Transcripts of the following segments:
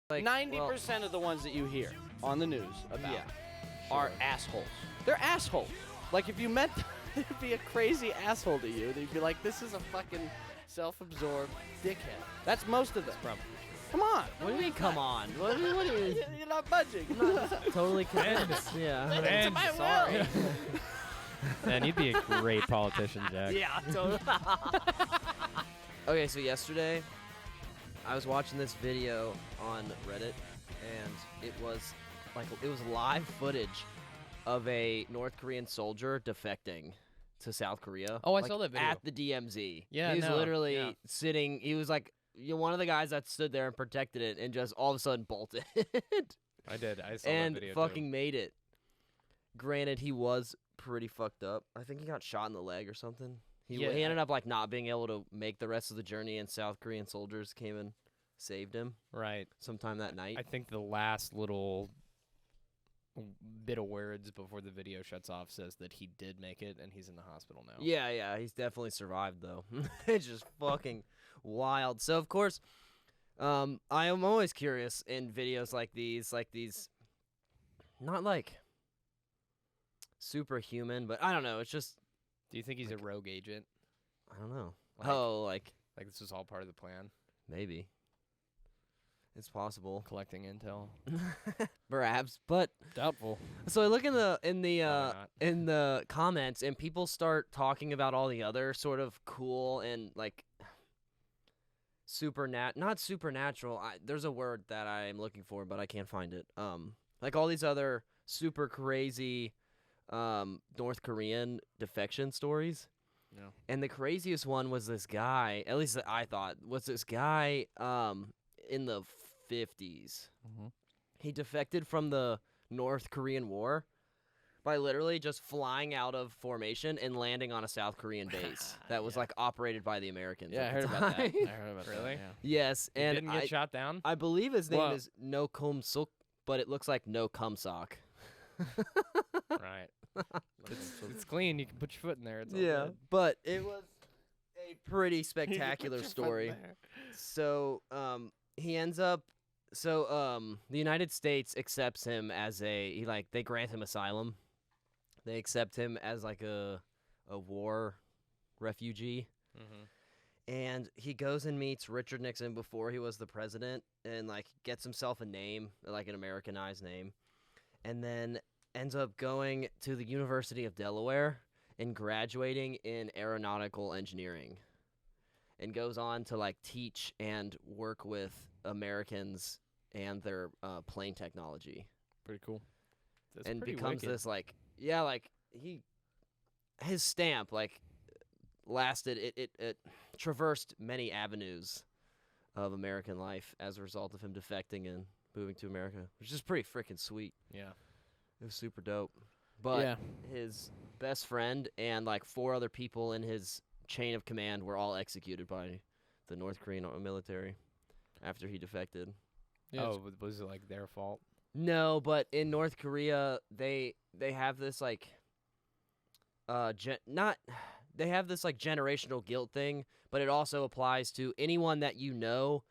Like 90% of the ones that you hear on the news about are assholes. They're assholes. Like, if you meant to be a crazy asshole to you, they'd be like, this is a fucking self-absorbed dickhead. That's most of them. Come on. What do you mean, come on? What do you You're not budging. totally convinced. Yeah. It's my will. Man, you'd be a great politician, Jack. Yeah, totally. Okay, so yesterday, I was watching this video on Reddit, and it was live footage of a North Korean soldier defecting to South Korea. Oh, I saw that video. At the DMZ. Yeah, He was literally sitting, he was like, one of the guys that stood there and protected it and just all of a sudden bolted. I did. I saw and that video fucking too. made it. Granted, he was pretty fucked up. I think he got shot in the leg or something. He ended up like not being able to make the rest of the journey, and South Korean soldiers came and saved him. Right. Sometime that night. I think the last little bit of words before the video shuts off says that he did make it, and he's in the hospital now. Yeah, he's definitely survived though. It's just fucking wild. So of course, I am always curious in videos like these, not like superhuman, but I don't know. It's just. Do you think he's a rogue agent? I don't know. Like this was all part of the plan? Maybe. It's possible. Collecting intel? Perhaps, but doubtful. So I look in the comments, and people start talking about all the other sort of cool and like not supernatural. There's a word that I'm looking for, but I can't find it. Like all these other super crazy North Korean defection stories. Yeah. And the craziest one was this guy, at least I thought, was this guy in the 50s. Mm-hmm. He defected from the North Korean War by literally just flying out of formation and landing on a South Korean base that was like operated by the Americans. Yeah, I heard about that. I heard about Really? that. Yeah. Yes, He and didn't get shot down? I believe his name is No Kum Suk, but it looks like No Cum Sock. Right. It's clean. You can put your foot in there. It's all good. But it was a pretty spectacular story. So he ends up. So the United States accepts him as they grant him asylum. They accept him as like a war refugee. Mm-hmm. And he goes and meets Richard Nixon before he was the president, and like gets himself a name, like an Americanized name, and then ends up going to the University of Delaware and graduating in aeronautical engineering, and goes on to like teach and work with Americans and their plane technology. Pretty cool. That's and pretty becomes wicked. this like his stamp like lasted it traversed many avenues of American life as a result of him defecting and moving to America, which is pretty freaking sweet. Yeah. It was super dope. But his best friend and like 4 other people in his chain of command were all executed by the North Korean military after he defected. Yeah, was it like their fault? No, but in North Korea they have this like they have this like generational guilt thing, but it also applies to anyone that you know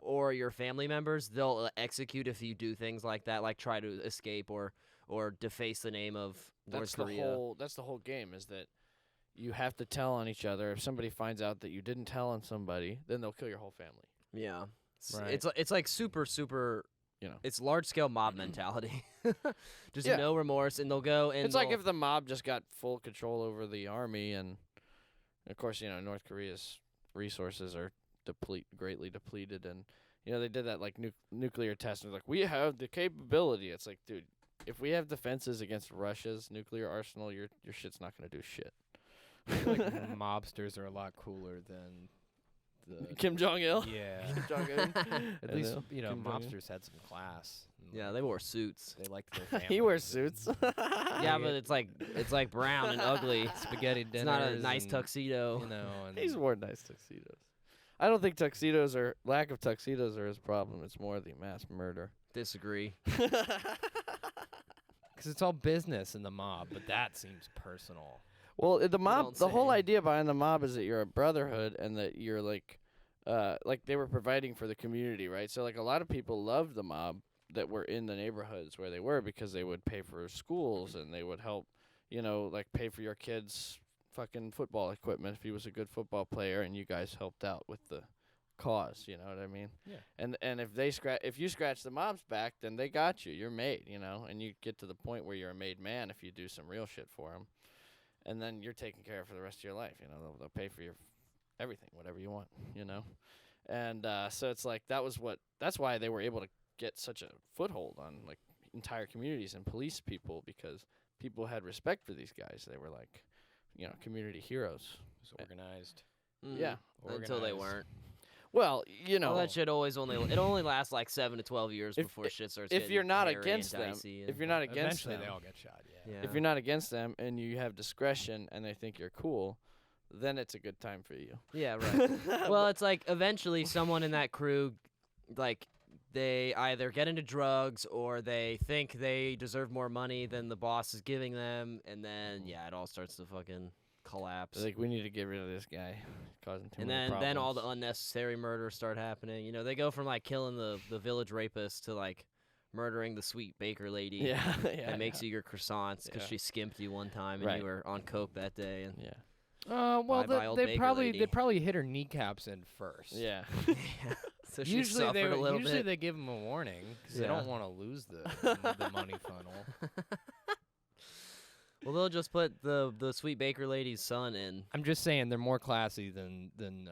or your family members. They'll execute if you do things like that, like try to escape or deface the name of North Korea. That's the whole game, is that you have to tell on each other. If somebody finds out that you didn't tell on somebody, then they'll kill your whole family. Yeah. Right. It's like super, it's large-scale mob mentality. Just no remorse, and they'll go and... It's like if the mob just got full control over the army, and of course, North Korea's resources are greatly depleted, and, they did that, like, nuclear test, and they're like, we have the capability. It's like, dude, if we have defenses against Russia's nuclear arsenal, your shit's not going to do shit. I feel like mobsters are a lot cooler than... Kim Jong-il? Yeah. Kim Jong-un? At least, mobsters had some class. Yeah, they wore suits. They liked their family. He wears suits. Yeah, but it's like brown and ugly. Spaghetti dinners. It's not a nice tuxedo. And He's worn nice tuxedos. I don't think lack of tuxedos are his problem. It's more the mass murder. Disagree. Because it's all business in the mob, but that seems personal. Well, the mob, the whole idea behind the mob is that you're a brotherhood and that you're like like they were providing for the community, right? So like a lot of people loved the mob that were in the neighborhoods where they were because they would pay for schools and they would help, like pay for your kids' fucking football equipment if he was a good football player and you guys helped out with the cause, you know what I mean? Yeah. And if you scratch the mob's back, then they got you. You're made, and you get to the point where you're a made man if you do some real shit for them. And then you're taken care of for the rest of your life, they'll pay for your everything, whatever you want, And so it's like that's why they were able to get such a foothold on like entire communities and police people, because people had respect for these guys. They were like, community heroes. It was organized. Yeah. Until they weren't. Well, All that shit only lasts like 7 to 12 years before shit starts. If you're not hairy against and them, dicey if you're not against eventually them, they all get shot. Yeah. if you're not against them and you have discretion and they think you're cool, then it's a good time for you. Yeah, right. Well, it's like eventually someone in that crew, like, they either get into drugs or they think they deserve more money than the boss is giving them, and then it all starts to fucking collapse. Like, we need to get rid of this guy, causing too And many problems. then all the unnecessary murders start happening. They go from like killing the village rapist to like murdering the sweet baker lady. yeah, that makes you your croissants because she skimped you one time and Right. you were on coke that day. And Well, Bye-bye, old they baker probably lady. they probably hit her kneecaps in first. yeah. so she Usually suffered a little usually bit. they give them a warning because they Yeah. don't want to lose the money funnel. Well, they'll just put the sweet baker lady's son in. I'm just saying they're more classy than Kim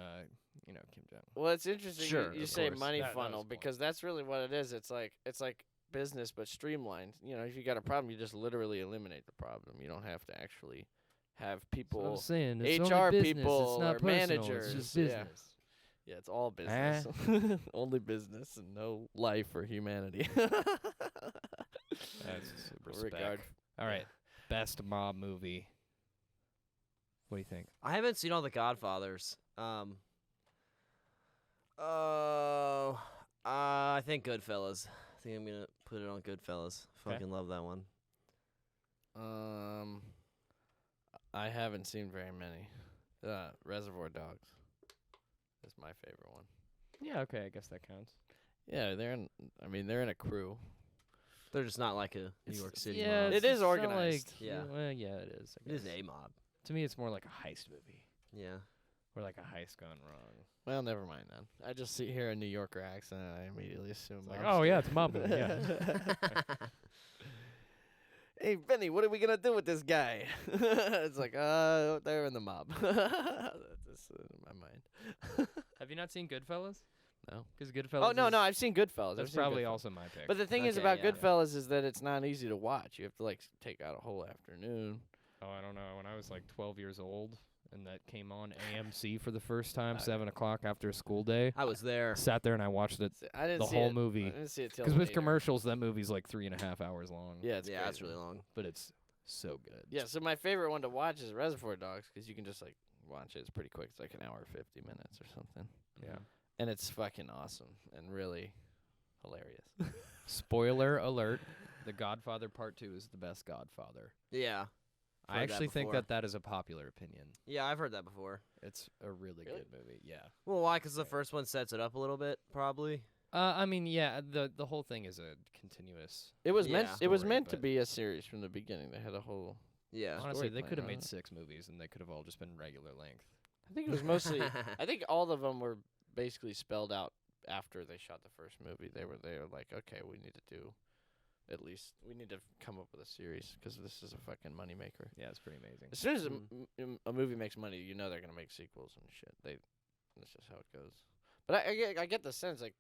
Jong. Well, it's interesting Sure, you of say course. money That was funnel the point. because that's really what it is. It's like business but streamlined. If you got a problem, you just literally eliminate the problem. You don't have to actually have people. I'm saying it's HR only business. people it's not or personal, managers, It's just yeah. business. Yeah, it's all business. Only business and no life or humanity. That's respect. Regard. All right, best mob movie. What do you think? I haven't seen all the Godfathers. I think Goodfellas. I think I'm gonna put it on Goodfellas. Okay. Fucking love that one. I haven't seen very many. Reservoir Dogs is my favorite one. Yeah, okay, I guess that counts. Yeah, they're in a crew. They're just not like a New It's- York City Yeah, mob. It it's is not organized. Like, Yeah. Well, yeah, it is. I It is guess. a mob. To me, it's more like a heist movie, Yeah. or like a heist gone wrong. Well, never mind then. I just hear a New Yorker accent and I immediately assume. Like, mobster. oh yeah, it's a mob movie. Yeah. Hey, Benny, what are we gonna do with this guy? It's like, they're in the mob. That's in my mind. Have you not seen Goodfellas? No. Because Goodfellas. Oh no, is- no, I've seen Goodfellas. I've That's seen probably Goodfellas. also my pick. But the thing is Okay, about yeah. Goodfellas is that it's not easy to watch. You have to like take out a whole afternoon. Oh, I don't know. When I was like 12 years old, and that came on AMC for the first time, Okay. 7 o'clock after a school day, I was there. sat there and I watched it. I didn't The see whole it. movie. I didn't see it till Because with later. commercials, that movie's like 3.5 hours long. Yeah, it's Yeah, that's crazy. really long. But it's so good. Yeah, so my favorite one to watch is Reservoir Dogs because you can just like watch it. It's pretty quick. It's like an hour 50 minutes or something, Yeah. and it's fucking awesome and really hilarious. Spoiler alert: The Godfather Part 2 is the best Godfather. Yeah. I Heard that actually think before. that is a popular opinion. Yeah, I've heard that before. It's a really Really? good movie. Yeah. Well, why? Because the first one sets it up a little bit, probably. I mean, yeah, the whole thing is a continuous. It was Yeah. meant. It was Story, meant to but- be a series from the beginning. They had a whole. Yeah. Honestly, they story could have plan, made right? 6 movies, and they could have all just been regular length. I think it was mostly. I think all of them were basically spelled out after they shot the first movie. They were like, okay, we need to do. At least we need to come up with a series because this is a fucking moneymaker. Yeah, it's pretty amazing. As soon as Mm. a movie makes money, you know they're gonna make sequels and shit. That's just how it goes. But I get the sense like,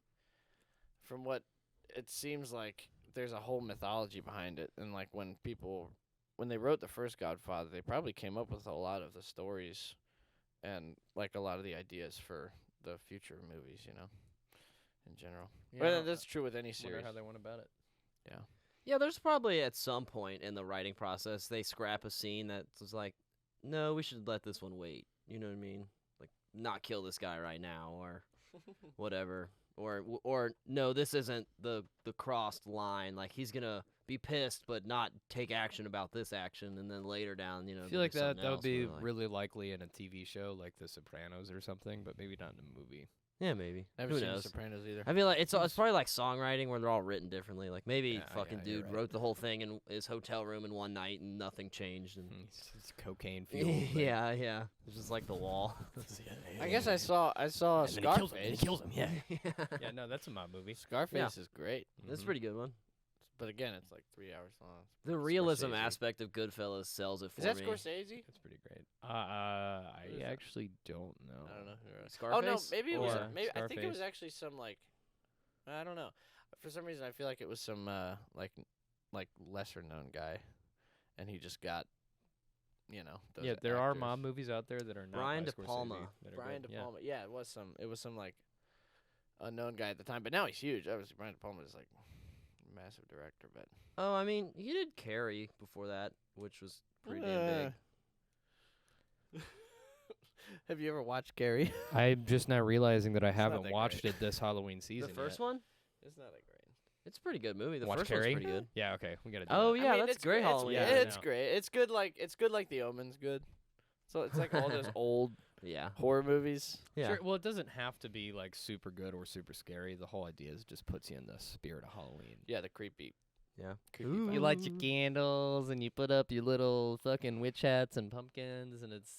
from what it seems like, there's a whole mythology behind it, and like when they wrote the first Godfather, they probably came up with a lot of the stories, and like a lot of the ideas for the future movies, in general. But that's true with any series. Wonder how they went about it. Yeah. Yeah, there's probably at some point in the writing process they scrap a scene that was like, no, we should let this one wait. You know what I mean? Like, not kill this guy right now or whatever. Or no, this isn't the crossed line. Like, he's gonna be pissed but not take action about this action, and then later down, I feel like there's something that would else be where, like, really likely in a TV show like The Sopranos or something, but maybe not in a movie. Yeah, maybe. Never Who seen knows? The Sopranos either. I feel like it's probably like songwriting where they're all written differently. Like maybe Yeah, fucking yeah, you're dude right. wrote the whole thing in his hotel room in one night and nothing changed. And It's cocaine fueled. yeah, it's just like the wall. I guess I saw Scarface. him. Yeah. Yeah, no, that's a mob movie. Scarface is great, That's a Mhm. pretty good one. but again, it's like 3 hours long. The realism Scorsese. aspect of Goodfellas sells it for Is that me. Scorsese? That's pretty great. I is that? actually don't know. I don't know. Who Scarface? Oh no, maybe it was. Or Maybe I think it was Scarface. actually some like. I don't know. For some reason, I feel like it was some like lesser known guy, and he just got, those Yeah, there are actors. mob movies out there that are not Brian by De Scorsese Palma. that are Brian good. De Palma. Yeah, it was some like unknown guy at the time, but now he's huge. Obviously, Brian De Palma is like massive director, but Oh, I mean, he did Carrie before that, which was pretty damn big. Have you ever watched Gary? Yeah. I'm just now realizing that I not haven't that watched great. it this Halloween season. The first yet. one? It's not that great. It's a pretty good movie. The Watch first Carrie? one's pretty good. Yeah, okay, we gotta do Oh that. yeah, I mean, that's it's great great. Halloween. Yeah, It's I know. great. It's good like The Omen's good. So it's like all those old Yeah. horror movies. Yeah. Sure, well, it doesn't have to be like super good or super scary. The whole idea is it just puts you in the spirit of Halloween. Yeah, the creepy. Yeah. Creepy Ooh. vibe. You light your candles and you put up your little fucking witch hats and pumpkins, and it's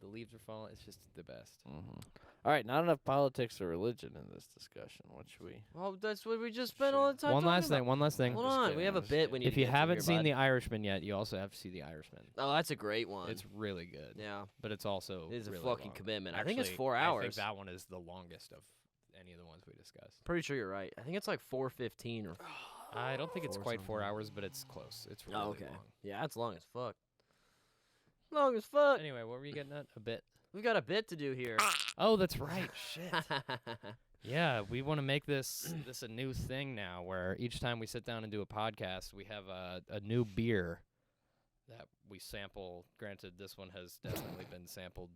the leaves are falling. It's just the best. Mm-hmm. All right, not enough politics or religion in this discussion. What should we? Well, that's what we just spent all the time One talking last about. thing. One last thing. Hold Just on, kidding, we have a I'm just bit kidding. we need If to you get to haven't here, seen bud. The Irishman yet, you also have to see The Irishman. Oh, that's a great one. It's really good. yeah. But it's also It is a really fucking long. commitment. I think it's Actually, 4 I hours. think that one is the longest of any of the ones we discussed. Pretty sure you're right. I think it's like 4:15 or. I don't think it's Or quite 4 something. hours, but it's close. It's really Oh, okay. long. Yeah, that's long as fuck. Long as fuck. Anyway, what were you getting at? A bit. We've got a bit to do here. Oh, that's right. Shit. Yeah, we want to make this a new thing now, where each time we sit down and do a podcast, we have a new beer that we sample. Granted, this one has definitely been sampled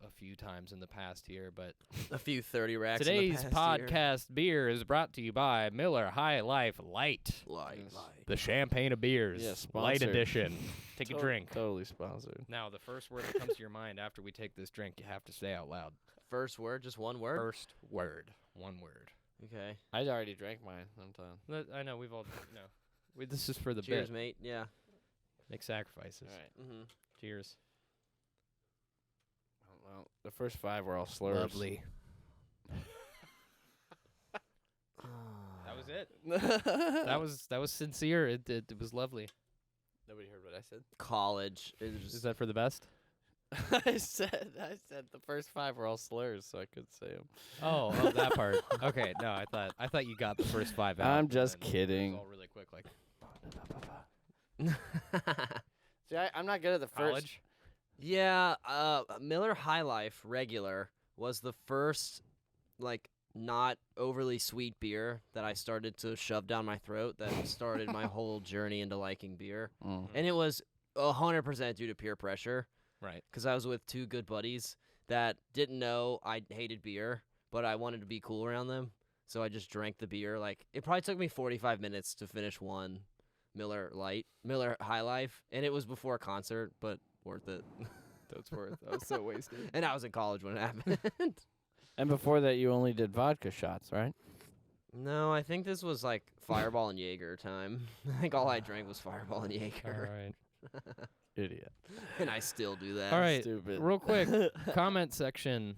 a few times in the past year, but A few 30 racks. today's in the past year. podcast beer is brought to you by Miller High Life Light, Light. Yes. the champagne of beers, Yeah, light sponsored. edition. Take a drink. Totally sponsored. Now, the first word that comes to your mind after we take this drink, you have to say out loud. First word, just one word. First word, one word. Okay. I already drank mine. I'm done. I know we've all, this is for the Cheers, bit. mate. Yeah. Make sacrifices. All right. Mm-hmm. Cheers. Well, the first 5 were all slurs. Lovely. That was it. That was sincere. It was lovely. Nobody heard what I said. College. It was Is just, that for the best? I said the first 5 were all slurs, so I could say them. Oh, that part. Okay, no, I thought you got the first 5 out. I'm and just then kidding. It was all really quick, like See, I'm not good at the first. college. yeah. Miller High Life regular was the first, like, not overly sweet beer that I started to shove down my throat. That started my whole journey into liking beer, Mm. and it was 100% due to peer pressure. Right. Because I was with 2 good buddies that didn't know I hated beer, but I wanted to be cool around them. So I just drank the beer. Like, it probably took me 45 minutes to finish one Miller High Life, and it was before a concert, but worth it. That's worth. I was so wasted. And I was in college when it happened. And before that, you only did vodka shots, right? No, I think this was like Fireball and Jaeger time. I think all I drank was Fireball and All Jaeger. right. Idiot. And I still do that. All right. Stupid. Real quick, comment section.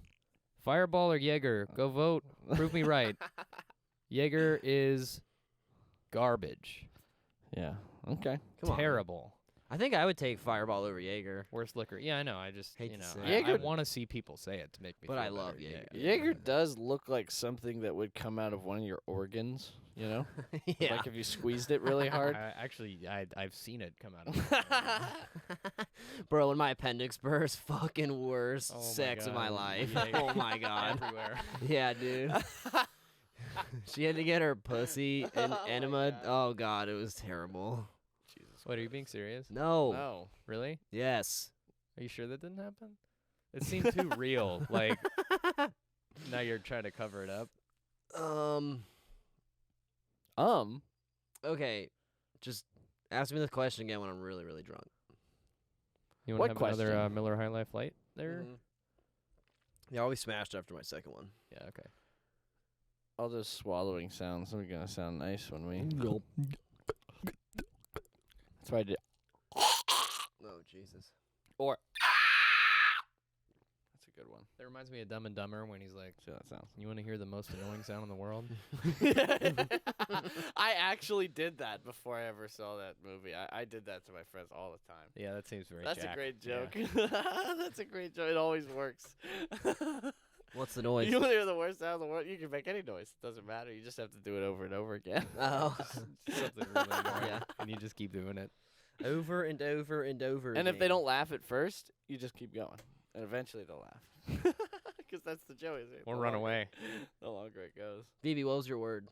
Fireball or Jaeger? Go vote. Prove me right. Jaeger is garbage. Yeah. Okay. Come on. Terrible. I think I would take Fireball over Jaeger. Worst liquor. Yeah, I know. I just, Hate to say it. I Jaeger- want to see people say it to make me But feel I love better. Jaeger. Yeah. Jaeger does look like something that would come out of one of your organs, you know? Yeah. Like if you squeezed it really hard. I've seen it come out of my Bro, when my appendix burst, fucking worst Oh my sex of my God. life. Yeah. Oh my god. everywhere. Yeah, dude. She had to get her pussy and Oh my enema. God. Oh god, it was terrible. Jesus. What, are you being serious? No. No. Really? Yes. Are you sure that didn't happen? It seemed too real. Like, now you're trying to cover it up. Okay. Just ask me the question again when I'm really, really drunk. You What want to have another question? Miller High Life Light there? Yeah, always smashed after my second one. Yeah, okay. All those swallowing sounds are gonna sound nice when we. That's why I did. Oh, Jesus. Or. That's a good one. That reminds me of Dumb and Dumber when he's like, See how that sounds. "You want to hear the most annoying sound in the world?" I actually did that before I ever saw that movie. I did that to my friends all the time. Yeah, that seems very. That's Jack. a great Yeah. joke. That's a great joke. It always works. What's the noise? You want to hear the worst sound in the world? You can make any noise. It doesn't matter. You just have to do it over and over again. Oh. Something really annoying. Yeah. And you just keep doing it. Over and over and over And if they again. don't laugh at first, you just keep going. And eventually they'll laugh. Because that's the joke. Isn't it? Or The run longer- away. The longer it goes. Phoebe, what was your word?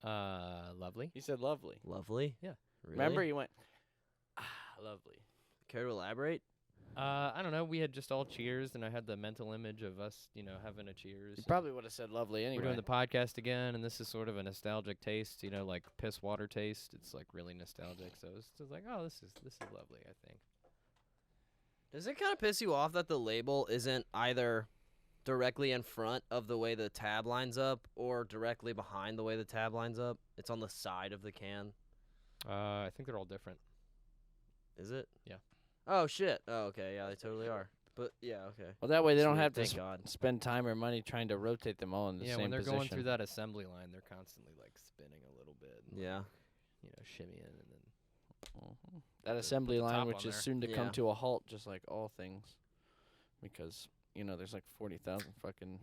Lovely. He said lovely. Lovely? Yeah. Really? Remember, he went, lovely. Care to elaborate? I don't know. We had just all cheers, and I had the mental image of us, having a cheers. You probably would have said lovely anyway. We're doing the podcast again, and this is sort of a nostalgic taste, like piss water taste. It's like really nostalgic. So it's just like, oh, this is lovely. I think. Does it kind of piss you off that the label isn't either directly in front of the way the tab lines up or directly behind the way the tab lines up? It's on the side of the can. I think they're all different. Is it? Yeah. Oh, shit. Oh, okay. Yeah, they totally are. But, yeah, okay. Well, that way they don't Sweet, have to thank God. spend time or money trying to rotate them all in the Yeah, same when they're position. going through that assembly line, they're constantly like spinning a little bit. And, Yeah. shimmying, and then Mhm. That the- assembly put the line, top which on is there. soon to come Yeah. to a halt, just like all things, because there's like 40,000 fucking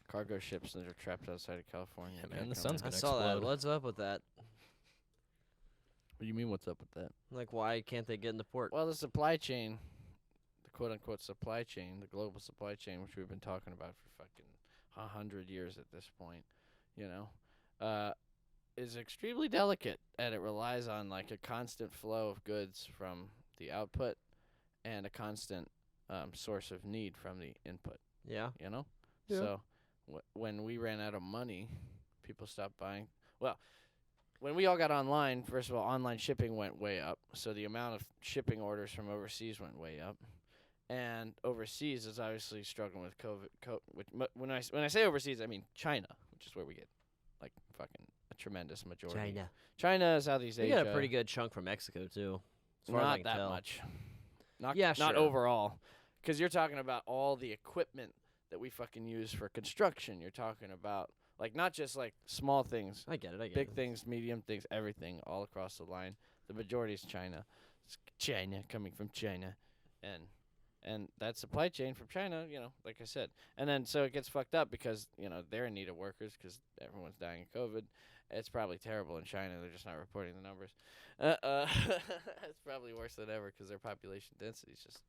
cargo ships that are trapped outside of California. Yeah, They're man, the coming. sun's I gonna saw that. explode. What's up with that? What do you mean? What's up with that? Like, why can't they get into port? Well, the supply chain, the quote-unquote supply chain, the global supply chain, which we've been talking about for fucking 100 years at this point, is extremely delicate, and it relies on like a constant flow of goods from the output and a constant source of need from the input. Yeah. Yeah. Yeah. So when we ran out of money, people stopped buying. Well, when we all got online, first of all, online shipping went way up. So the amount of shipping orders from overseas went way up. And overseas is obviously struggling with COVID. When I say overseas, I mean China, which is where we get like fucking a tremendous majority. China, Southeast They Asia. got a pretty good chunk from Mexico, too. As far as I Not can that tell. much. Not Yeah, not sure. overall, because you're talking about all the equipment that we fucking use for construction. You're talking about like not just like small things, I get it. big things, medium things, everything all across the line. The majority is China. It's China coming from China, and that supply chain from China, like I said, and then so it gets fucked up because they're in need of workers because everyone's dying of COVID. It's probably terrible in China. They're just not reporting the numbers. It's probably worse than ever because their population density is just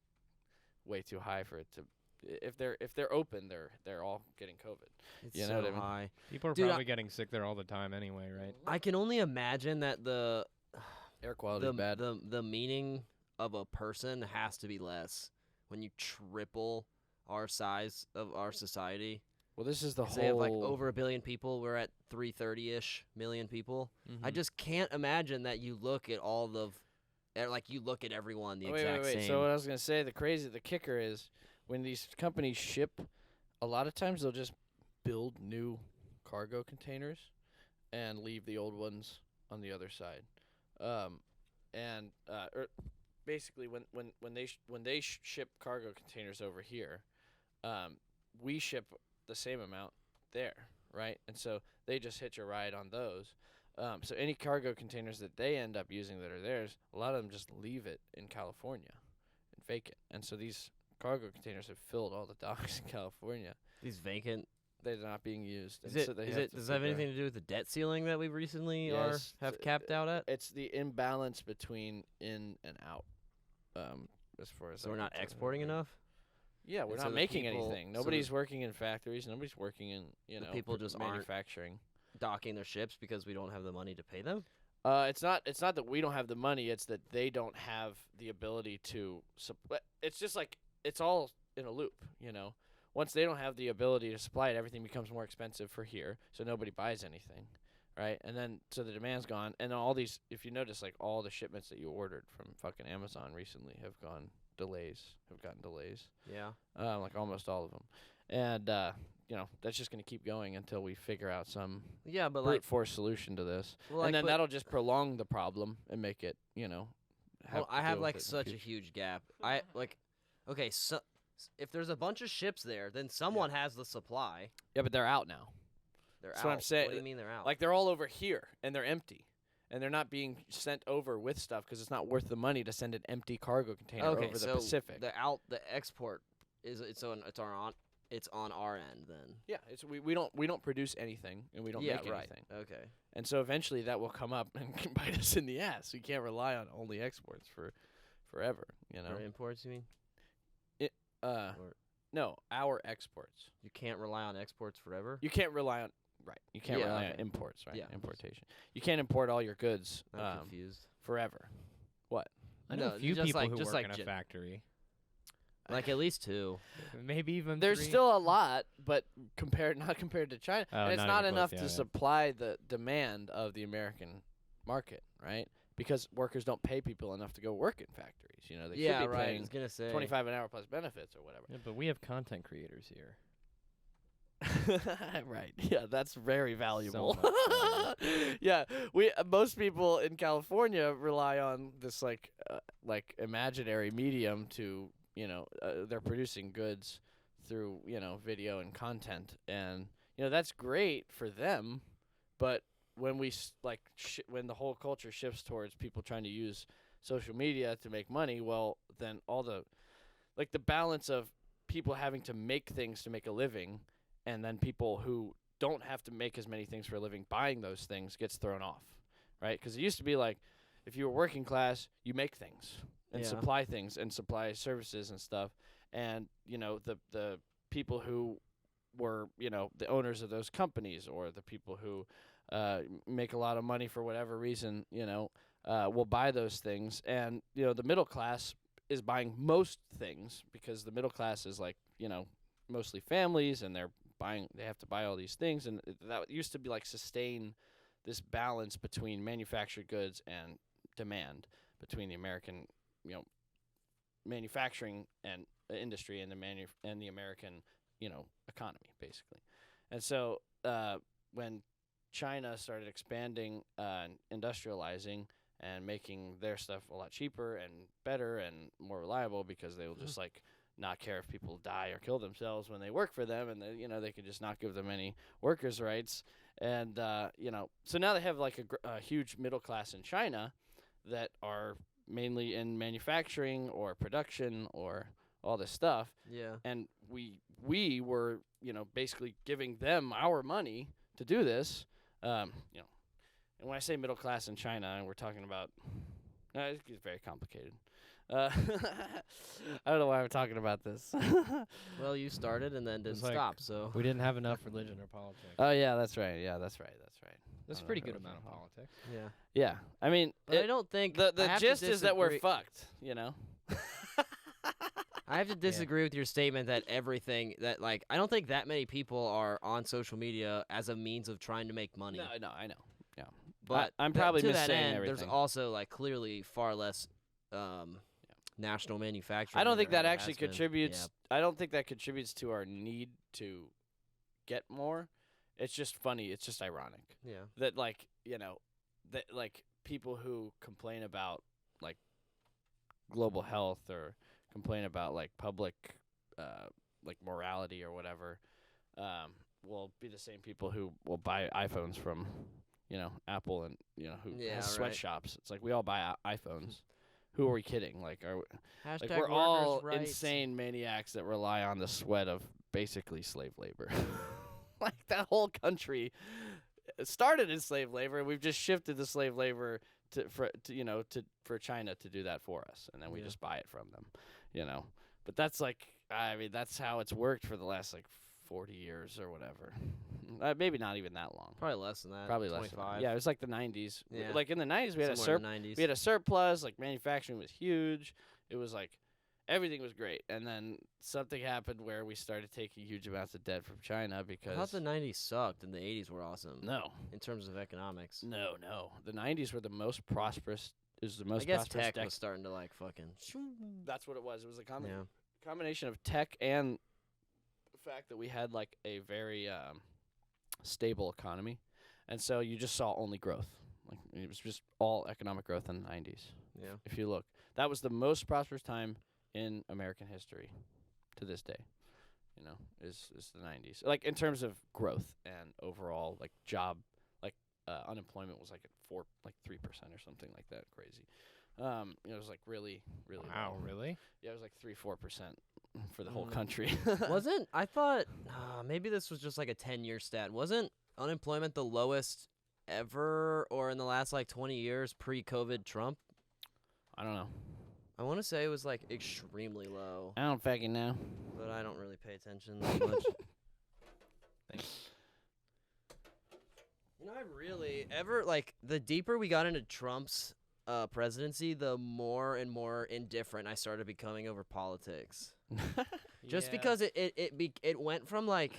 way too high for it to. If they're open, they're all getting COVID. It's You know so what I mean? high. people are Dude, probably getting sick there all the time anyway, right? I can only imagine that the Air quality is bad. the meaning of a person has to be less when you triple our size of our society. Well, this is the 'Cause whole. they have like over 1 billion people. We're at 330-ish million people. I just can't imagine that you look at all of, like you look at everyone the exact wait. same. So what I was gonna say, the kicker is when these companies ship, a lot of times they'll just build new cargo containers and leave the old ones on the other side. Basically when they ship cargo containers over here, we ship the same amount there, right? And so they just hitch a ride on those. So any cargo containers that they end up using that are theirs, a lot of them just leave it in California and vacant. And so these cargo containers have filled all the docks in California. These vacant. They're not being used. Is and it? so they Is have it? to Does it have figure- anything to do with the debt ceiling that we recently Yes, have capped out at? It's the imbalance between in and out. As far as So we're I'm not concerned. exporting enough. Yeah, we're And so not the making people- anything. so Nobody's working in factories. Nobody's working in people just aren't- manufacturing. Docking their ships because we don't have the money to pay them. It's not that we don't have the money. It's that they don't have the ability to. It's just like it's all in a loop. Once they don't have the ability to supply it, everything becomes more expensive for here, so nobody buys anything, right? And then so the demand's gone, and all these. If you notice, like all the shipments that you ordered from fucking Amazon recently have gotten delays. Yeah. Like almost all of them, And that's just going to keep going until we figure out some Yeah, but brute force solution to this. well, like, And then but- that'll just prolong the problem and make it, well, I have like it in the such a future. huge gap. I like, okay, so if there's a bunch of ships there, then someone has the supply. Yeah, but they're out now. They're That's out. what I'm saying. What do you mean they're out? Like they're all over here and they're empty. And they're not being sent over with stuff because it's not worth the money to send an empty cargo container okay, over so the Pacific. the export it's on our end then. Yeah, we don't produce anything and we don't Yeah, make right. anything. Okay. And so eventually that will come up and can bite us in the ass. We can't rely on only exports for forever, Or imports, you mean? Or- No, our exports. You can't rely on exports forever? You can't rely on You can't Yeah, rely on okay. imports, right? Yeah. Importation. You can't import all your goods I'm confused. forever. I know No, a few just people like- who just work like in a gen- factory. Like at least 2. Maybe even There's 3. still a lot, but not compared to China. Oh, and it's not not even close, enough yeah, to yeah. supply the demand of the American market, right? Because workers don't pay people enough to go work in factories. They Yeah, should be right. I paying was gonna say 25 an hour plus benefits or whatever. Yeah, but we have content creators here. Right. Yeah, that's very valuable. much valuable. Yeah, most people in California rely on this like imaginary medium to, they're producing goods through, video and content, and that's great for them, but when when the whole culture shifts towards people trying to use social media to make money, well, then all the balance of people having to make things to make a living and then people who don't have to make as many things for a living buying those things gets thrown off, right? Because it used to be like if you were working class, you make things and Yeah. supply things and supply services and stuff. And, the people who were, the owners of those companies or the people who make a lot of money for whatever reason, will buy those things. And, the middle class is buying most things because the middle class is like, mostly families and they have to buy all these things. And that used to be like sustain this balance between manufactured goods and demand between the American, manufacturing and industry and the American, economy basically. And so when China started expanding and industrializing and making their stuff a lot cheaper and better and more reliable because they will just like not care if people die or kill themselves when they work for them, and they could just not give them any workers' rights. And so now they have like a huge middle class in China that are mainly in manufacturing or production or all this stuff. Yeah. And we were basically giving them our money to do this. And when I say middle class in China, we're talking about it's very complicated. I don't know why I'm talking about this. Well, you started and then didn't like- stop, so We didn't have enough religion or politics. Oh yeah, that's right. Yeah, that's right. That's a don't pretty know good if amount of it's politics. yeah. Yeah, I mean, But I don't think I the have to gist is that we're disagree- fucked. I have to disagree with your statement that everything that I don't think that many people are on social media as a means of trying to make money. No, I know. Yeah, But I'm that- probably to that missaying end, everything. there's also clearly far less national manufacturing. I don't than think there that ever actually has been. contributes. I don't think that contributes to our need to get more. It's just funny. It's just ironic Yeah. that that people who complain about global health or complain about public morality or whatever will be the same people who will buy iPhones from Apple and who Yeah, has right. sweatshops. It's like we all buy iPhones. Who are we kidding? Hashtag we're workers' all rights. insane maniacs that rely on the sweat of basically slave labor. That whole country started in slave labor, and we've just shifted the slave labor for China to do that for us, and then we Yeah. just buy it from them, But that's that's how it's worked for the last 40 years or whatever. Maybe not even that long. Probably less than that. Probably less. Than 25. that. Yeah, it was like the 90s. Yeah. In the 90s, we had Somewhere a in the 90s. we had a surplus. Manufacturing was huge. It was everything was great, and then something happened where we started taking huge amounts of debt from China I because thought the 90s sucked and the 80s were awesome. no, In terms of economics. no, the 90s were the most prosperous. Is the most I guess prosperous tech was starting to fucking. That's what it was. It was a Yeah. combination of tech and fact that we had like a very stable economy, and so you just saw only growth. Like it was just all economic growth in the 90s. Yeah. If you look, that was the most prosperous time in American history to this day. You know, is the 90s. Like in terms of growth and overall like job, like unemployment was like at 3% or something like that. Crazy. It was like really Wow, low. really? Yeah, it was like 3-4% for the whole country. Wasn't I thought maybe this was just like a 10-year stat. Wasn't unemployment the lowest ever or in the last like 20 years pre-COVID Trump? I don't know. I want to say it was like extremely low, I don't fucking know. but I don't really pay attention that much. Thanks. You know, I really like the deeper we got into Trump's presidency, the more and more indifferent I started becoming over politics. Just because it went from like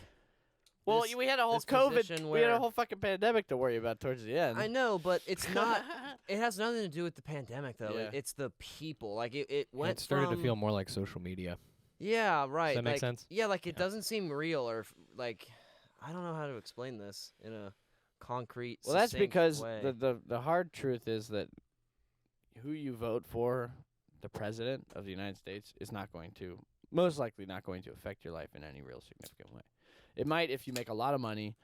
Well, this- we had a whole this COVID. position We had a where- whole fucking pandemic to worry about towards the end. I know, but it's not. It has nothing to do with the pandemic, though. Yeah. It's the people. Like it went. It started from, to feel more like social media. Yeah, right. Does that make like, sense? Yeah, like it Yeah. doesn't seem real or like I don't know how to explain this in a concrete. Well, that's succinct because way. the hard truth is that who you vote for, the president of the United States, is most likely not going to affect your life in any real significant way. It might if you make a lot of money,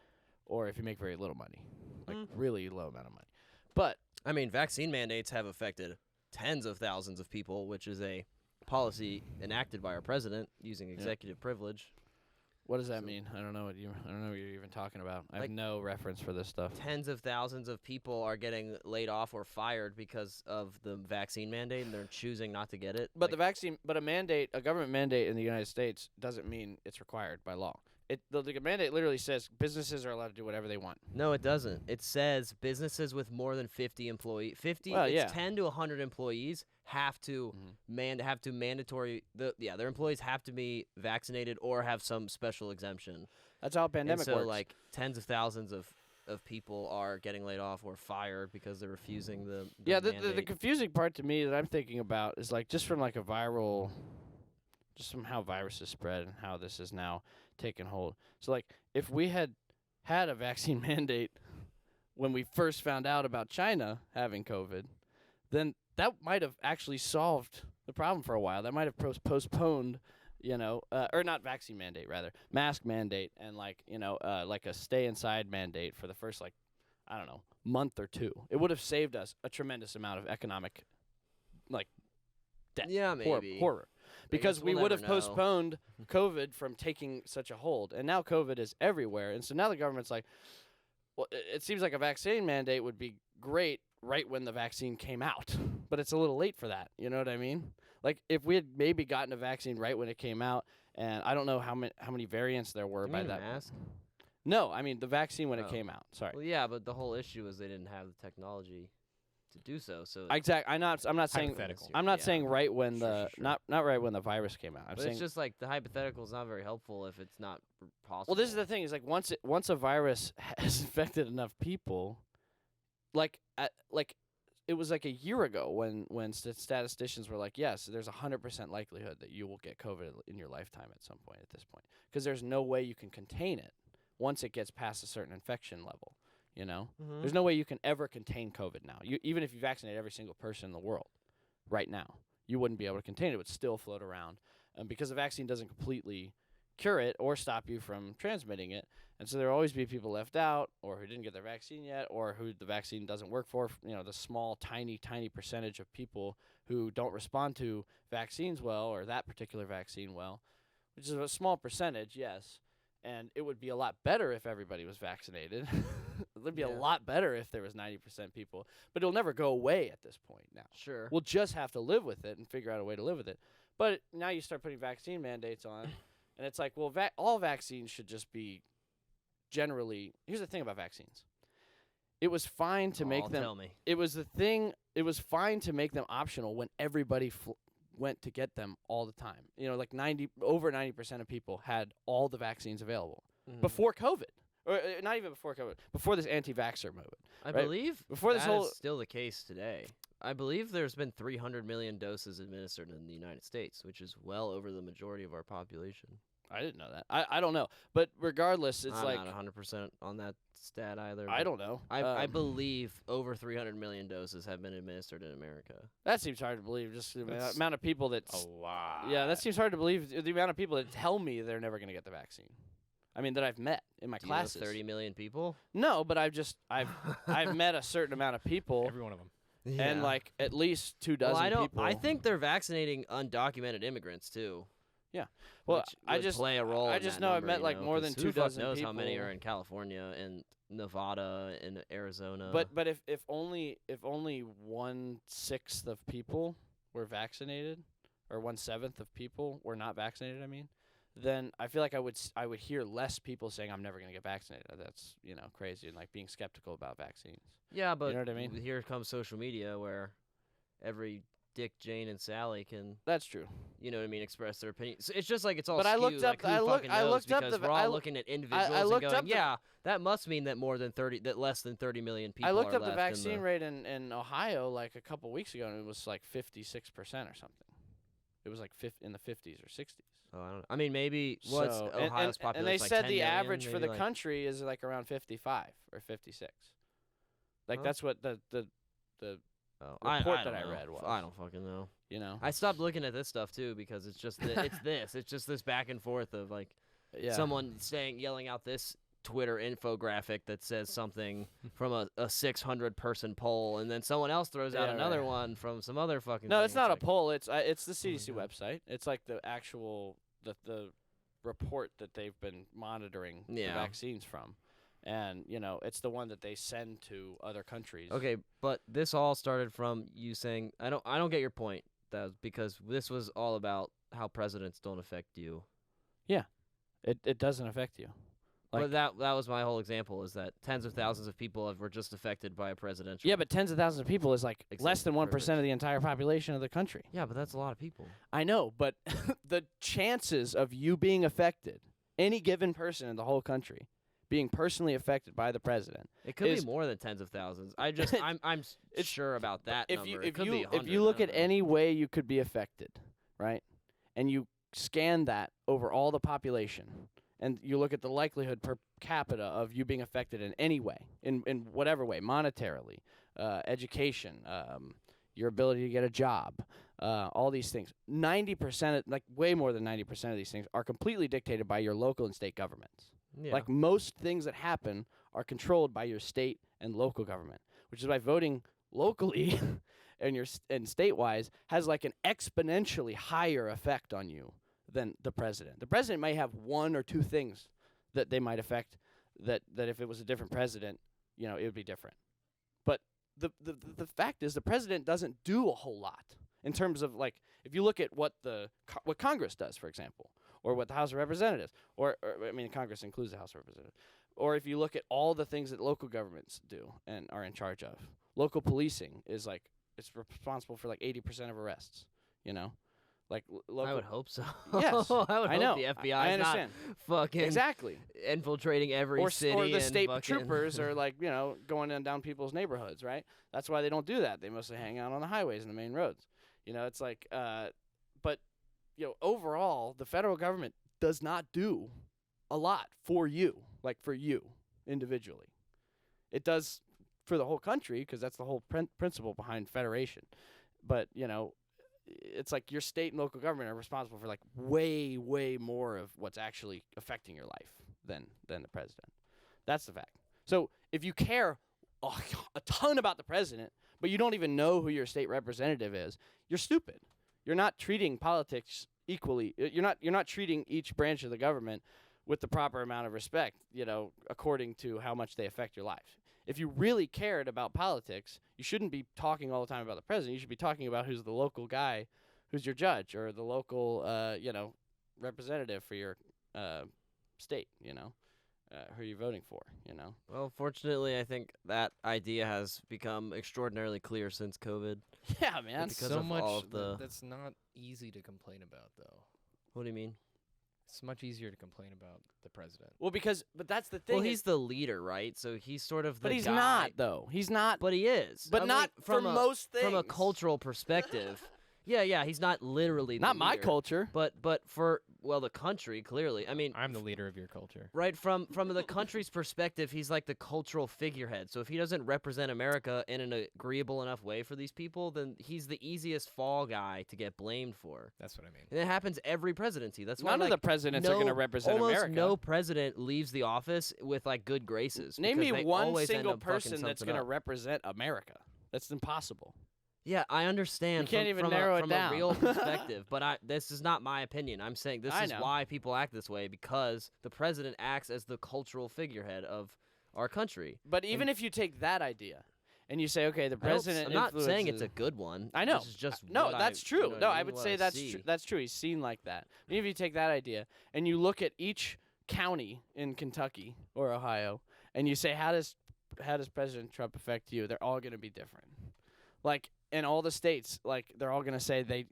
or if you make very little money, like really low amount of money. But I mean, vaccine mandates have affected tens of thousands of people, which is a policy enacted by our president using executive privilege. what does that So- mean? I don't know what you're even talking about. I have Like- no reference for this stuff. Tens of thousands of people are getting laid off or fired because of the vaccine mandate, and they're choosing not to get it. But a government mandate in the United States doesn't mean it's required by law. The mandate literally says businesses are allowed to do whatever they want. No, it doesn't. It says businesses with more than 50 employees, Well, yeah. 10 to 100 employees have to their employees have to be vaccinated or have some special exemption. That's how a And pandemic so works. like tens of thousands of people are getting laid off or fired because they're refusing the yeah, the mandate. confusing part to me that I'm thinking about is like just from like a viral, just from how viruses spread and how this is now taken hold. So like if we had a vaccine mandate when we first found out about China having COVID, then that might have actually solved the problem for a while. That might have postponed, or not vaccine mandate, rather mask mandate, and like a stay inside mandate for the first like I don't know month or two. It would have saved us a tremendous amount of economic like death, Yeah, maybe. horror, because guess we we'll would have never know. postponed COVID from taking such a hold, and now COVID is everywhere, and so now the government's like, well, it seems like a vaccine mandate would be great right when the vaccine came out, but it's a little late for that. You know what I mean? Like if we had maybe gotten a vaccine right when it came out, and I don't know how many variants there were You by mean that. mask? No, I mean the vaccine when it Oh. came out. Sorry. Well, yeah, but the whole issue is they didn't have the technology to do so. So I'm not saying. Hypothetical. I'm not Yeah. saying right when Sure. not right when the virus came out. I'm But saying it's just like the hypothetical is not very helpful if it's not possible. well, this is the thing. Is like once a virus has infected enough people, like it was like a year ago when statisticians were like, yes, there's 100% likelihood that you will get COVID in your lifetime at some point. At this point, because there's no way you can contain it once it gets past a certain infection level. You know, there's no way you can ever contain COVID now. Even if you vaccinate every single person in the world right now, you wouldn't be able to contain it. It would still float around, because the vaccine doesn't completely cure it or stop you from transmitting it. And so there will always be people left out, or who didn't get their vaccine yet, or who the vaccine doesn't work for. The small, tiny percentage of people who don't respond to vaccines well, or that particular vaccine well, which is a small percentage, yes. And it would be a lot better if everybody was vaccinated. It would be a Yeah. lot better if there was 90% people. But it'll never go away at this point now. Sure. We'll just have to live with it and figure out a way to live with it. But now you start putting vaccine mandates on, and it's like, well, all vaccines should just be generally. Here's the thing about vaccines. It was fine to make them. Tell me. It was fine to make them optional when everybody went to get them all the time. Like over 90% of people had all the vaccines available before COVID, or not even before COVID, before this anti-vaxxer movement. I right? believe Before this that whole- is still the case today. I believe there's been 300 million doses administered in the United States, which is well over the majority of our population. I didn't know that. I don't know. But regardless, it's I'm like not 100% on that stat either. I but don't know. I believe over 300 million doses have been administered in America. That seems hard to believe. Just the That's amount of people that A lot. yeah, that seems hard to believe. The amount of people that tell me they're never going to get the vaccine. I mean, that I've met in my Do you know classes. 30 million people? No, but I've met a certain amount of people, Every one of them. and like at least 2 dozen well, people. I think they're vaccinating undocumented immigrants too. Well, which I would just play a role. I in just that know number, I've met like more 'cause than who 2 the fuck dozen knows people. how many are in California and Nevada and Arizona. But if only 1/6 of people were vaccinated, or 1/7 of people were not vaccinated, I mean, then I feel like I would hear less people saying I'm never gonna get vaccinated. That's crazy, and like being skeptical about vaccines. yeah, but know what I mean? here comes social media where every Dick, Jane, and Sally can, That's true. express their opinion. So it's just like it's all But I skewed, looked like, up- who I look- fucking I knows, looked up because the- we're I all l- looking at individuals looked and up going, the- yeah, that must mean that less than 30 million people I looked are up the left vaccine in the, rate in Ohio like a couple weeks ago, and it was like 56% or something. It was like in the 50s or 60s. Oh, I don't know. I mean, maybe what's So- Ohio's population? and they like said 10 the million, average for maybe the like, country is like around 55 or 56. Like Huh? that's what the Oh, report I that don't I know. read was. I don't fucking know. I stopped looking at this stuff too because it's just it's just this back and forth of like Yeah. someone yelling out this Twitter infographic that says something from a 600 person poll, and then someone else throws out Yeah, another right. one from some other fucking. No, thing. it's not a like, poll. It's the CDC God. website. It's like the actual the report that they've been monitoring the Yeah. vaccines from, and it's the one that they send to other countries. Okay, but this all started from you saying I don't get your point. Because this was all about how presidents don't affect you. It doesn't affect you. Like- But that was my whole example, is that tens of thousands of people were just affected by a presidential. Yeah, but tens of thousands of people is like less than 1% privilege. of the entire population of the country. Yeah, but that's a lot of people. I know, but the chances of you being affected, any given person in the whole country, being personally affected by the president. It could be is- more than tens of thousands. I'm It's- sure about that If number. you It if could you be if 100, you look I at don't know. any way you could be affected, right, and you scan that over all the population, and you look at the likelihood per capita of you being affected in any way, in whatever way, monetarily, education, your ability to get a job, all these things, 90%, like way more than 90% of these things are completely dictated by your local and state governments. Yeah. Like most things that happen are controlled by your state and local government, which is why voting locally and state-wise has like an exponentially higher effect on you than the president. The president might have 1 or 2 things that they might affect that if it was a different president, it would be different. But the fact is the president doesn't do a whole lot in terms of like if you look at what what Congress does, for example, or what the House of Representatives, or I mean Congress includes the House of Representatives, or if you look at all the things that local governments do and are in charge of. Local policing is like it's responsible for like 80% of arrests, Like local I would hope so. Yes, I would I hope know. the FBI I is not understand. fucking Exactly. infiltrating every city Or the and state fucking troopers are like, going down people's neighborhoods, right? That's why they don't do that. They mostly hang out on the highways and the main roads. It's like, but, overall, the federal government does not do a lot for you, like for you individually. It does for the whole country because that's the whole principle behind federation. But, it's like your state and local government are responsible for like way, way more of what's actually affecting your life than the president. That's the fact. So if you care a ton about the president, but you don't even know who your state representative is, you're stupid. You're not treating politics equally. You're not treating each branch of the government with the proper amount of respect, according to how much they affect your life. If you really cared about politics, you shouldn't be talking all the time about the president. You should be talking about who's the local guy, who's your judge, or the local, representative for your state, who you're voting for, Well, fortunately, I think that idea has become extraordinarily clear since COVID. Yeah, man. Because so of much all of the- that's not easy to complain about, though. What do you mean? It's much easier to complain about the president. Well, but that's the thing. Well, he's the leader, right? So he's sort of the but he's guy. not, though. He's not. But he is. But I mean, not for from most things. From a cultural perspective. Yeah, he's not literally the Not my leader. culture. But for well, the country, clearly. I mean, I'm the leader of your culture. right, from the country's perspective, he's like the cultural figurehead. So if he doesn't represent America in an agreeable enough way for these people, then he's the easiest fall guy to get blamed for. That's what I mean. And it happens every presidency. That's why None of the presidents are going to represent almost America. no president leaves the office with like good graces. Name because me they one always end single up fucking person that's something going to up. represent America. That's impossible. Yeah, I understand. You can't even from narrow it from down. a real perspective, but this is not my opinion. I'm saying this I is know. why people act this way, because the president acts as the cultural figurehead of our country. But even if you take that idea and you say, okay, the president I'm not saying it's influences- a good one. I know. This is just No, what that's I, true. You know No, what I mean? would What say that's see. that's true. He's seen like that. Even if you take that idea and you look at each county in Kentucky or Ohio and you say, how does President Trump affect you? They're all going to be different. Like in all the states, like they're all going to say they're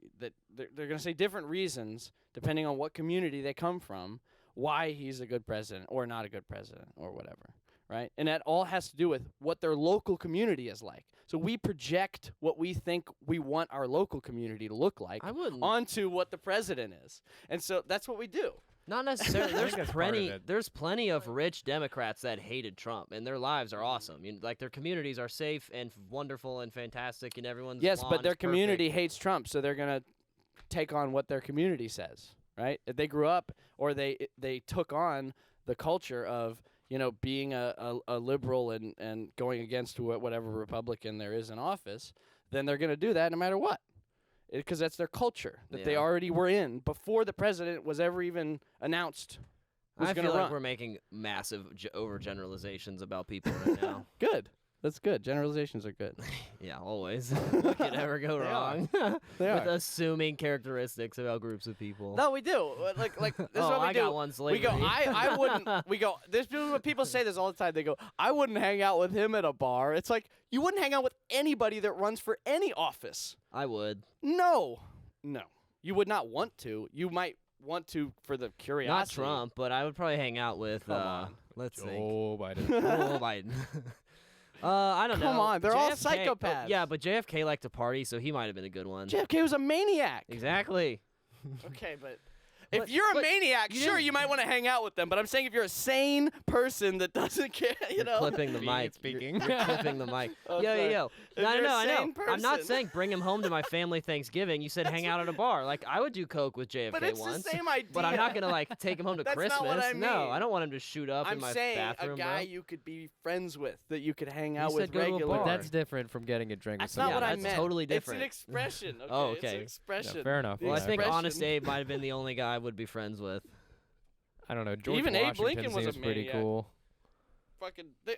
going to say different reasons depending on what community they come from, why he's a good president or not a good president or whatever, right? And that all has to do with what their local community is like. So we project what we think we want our local community to look like I wouldn't. onto what the president is. And so that's what we do. Not necessarily. I There's think that's part of plenty. it. There's plenty of rich Democrats that hated Trump, and their lives are awesome. Like their communities are safe and wonderful and fantastic, and everyone's Yes, lawn but their is community perfect. hates Trump, so they're going to take on what their community says, right? If they grew up or they took on the culture of, you know, being a liberal and going against whatever Republican there is in office, then they're going to do that no matter what. Because that's their culture that they Yeah. already were in before the president was ever even announced was I going feel to like run. we're making massive overgeneralizations about people right now. Good. That's good. Generalizations are good. Yeah, always. What could ever go They are. wrong They with are. assuming characteristics about groups of people? No, we do. Like this is oh, what we I do. got one slavery. We go, I wouldn't. We go, there's people say this all the time. They go, I wouldn't hang out with him at a bar. It's like, you wouldn't hang out with anybody that runs for any office. I would. No. You would not want to. You might want to for the Not curiosity. Trump, but I would probably hang out with, Come on. let's think. Joe Biden. Joe Biden. I don't know. Come on, they're all JFK psychopaths. yeah, but JFK liked to party, so he might have been a good one. JFK was a maniac. Exactly. Okay, but But- if you're a but maniac, you sure, didn't- you might want to hang out with them. But I'm saying if you're a sane person that doesn't care, you You're know. clipping the Convenient mic. speaking. You're clipping the mic. Oh, yo, yo, sorry. yo. If No, you're a I know. sane I'm not person- saying bring him home to my family Thanksgiving. You said hang out at a bar. Like, I would do coke with JFK But it's once. the same idea. But I'm not going to, like, take him home to That's not Christmas. what I No, mean. I don't want him to shoot up I'm in my saying bathroom, a guy bro. you could be friends with, that you could hang out You with said go to a regularly. bar. That's different from getting a drink That's with not someone. what I that's meant. totally different. It's an expression. Okay? Oh, It's an okay. expression. Yeah, fair enough. The Well, I think expression. Honest Abe might have been the only guy I would be friends with. I don't know. George Even Abe Washington Lincoln was a seems pretty maniac. cool. Fucking, they're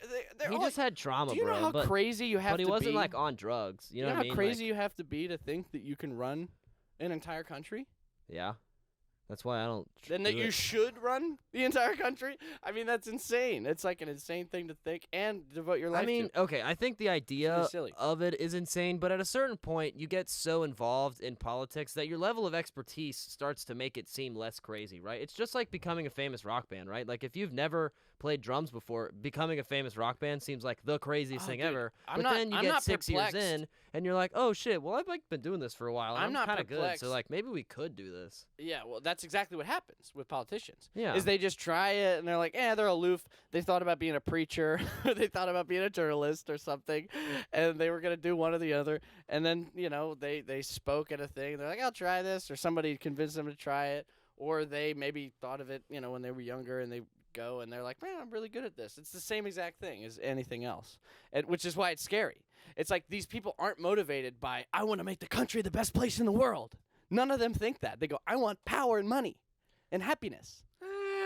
He all, just had trauma, do you know bro. how but crazy you have but he to wasn't, be? like, on drugs. You know what how I mean? crazy Like, you have to be to think that you can run an entire country? yeah. That's why I don't And that do you it. should run the entire country? I mean, that's insane. It's like an insane thing to think and devote your life I mean, to. okay, I think the idea silly. of it is insane, but at a certain point, you get so involved in politics that your level of expertise starts to make it seem less crazy, right? It's just like becoming a famous rock band, right? Like, if you've never played drums before, becoming a famous rock band seems like the craziest Oh, thing dude, ever. I'm But not- then you I'm get not 6 years perplexed. in, and you're like, oh, shit, well, I've, like, been doing this for a while, and I'm not kind of good, perplexed. so, like, maybe we could do this. Yeah, well, that's exactly what happens with politicians. Yeah. Is they just try it and they're like, they're aloof. They thought about being a preacher, or they thought about being a journalist or something, and they were gonna do one or the other. And then they spoke at a thing. They're like, I'll try this, or somebody convinced them to try it, or they maybe thought of it, when they were younger, and they go and they're like, man, I'm really good at this. It's the same exact thing as anything else, which is why it's scary. It's like these people aren't motivated by, I want to make the country the best place in the world. None of them think that. They go, I want power and money and happiness.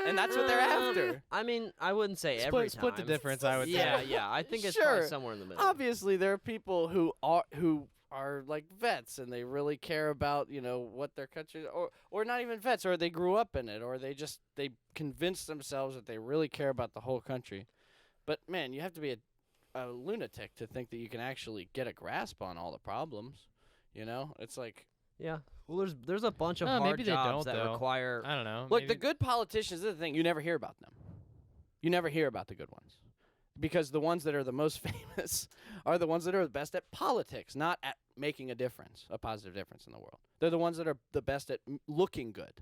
And that's what they're after. I mean, I wouldn't say every Split the time. difference, I would Yeah, say. yeah. I think it's Sure. probably somewhere in the middle. Obviously, there are people who are like vets and they really care about, what their country, or not even vets, or they grew up in it, or they convince themselves that they really care about the whole country. But man, you have to be a lunatic to think that you can actually get a grasp on all the problems. It's like, Yeah. Well, there's a bunch of Well, hard maybe they jobs don't, that though. require. I don't know. look, maybe the good politicians, this is the thing, you never hear about them. You never hear about the good ones. Because the ones that are the most famous are the ones that are the best at politics, not at making a difference, a positive difference in the world. They're the ones that are the best at looking good.